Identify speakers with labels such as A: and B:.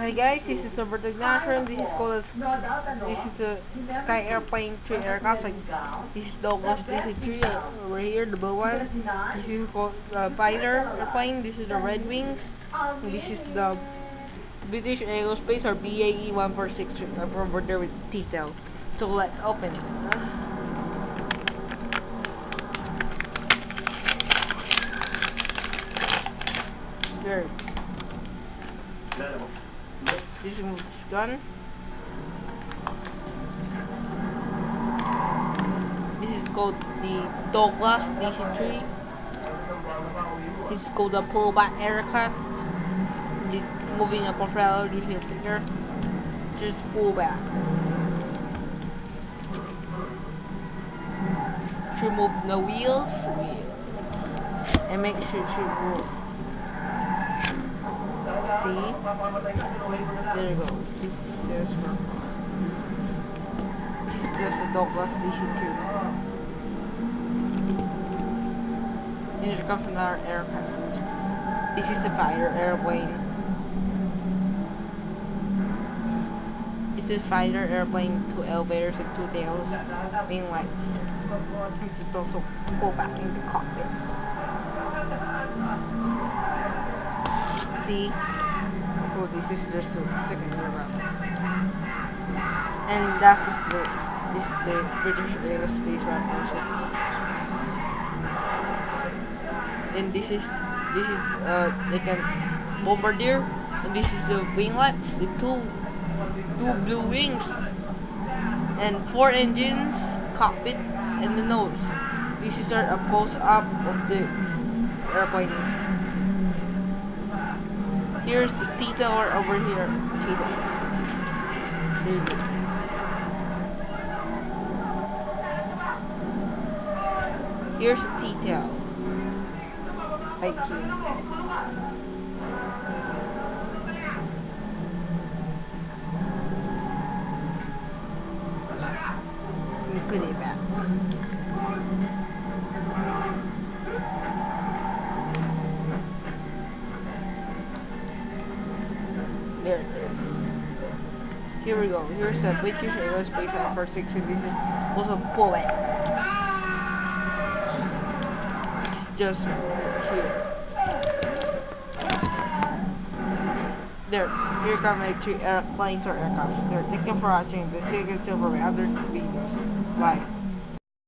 A: Hi guys, this is Roberto Ignatian. This is the Sky Airplane 3 aircraft. Like, this is Douglas DC-3 over here, the blue one. This is called Fighter airplane. This is the Red Wings. And this is the British Aerospace or BAE 146 over there with detail. So let's open. There. This is gun. This is called the Douglas DC-3. This is called the pullback aircraft. The moving a propeller, you hear figure. Just pull back. Remove the wheels, and make sure to move. See? There you go. There's one. There's the Douglas DC-3. Here comes another aircraft. This is the fighter airplane. This is fighter airplane, 2 elevators and 2 tails, wing lights. This is also go back in the cockpit. See? Oh, this is just the second aircraft. And that's just the British Aerospace 146. And this is like a bombardier, and this is the winglets, the two blue wings, and 4 engines, cockpit, and the nose. This is a close up of the airplane. Here's the detail over here. Detail. Here it is. Here's the detail. Right here. Let me put it back. There it is. Here we go. Here's the British Aerospace 146. This is also pullback. It's just here. There. Here come the 3 airplanes or aircrafts. There. Thank you for watching the Chicken Silver and other videos. Bye.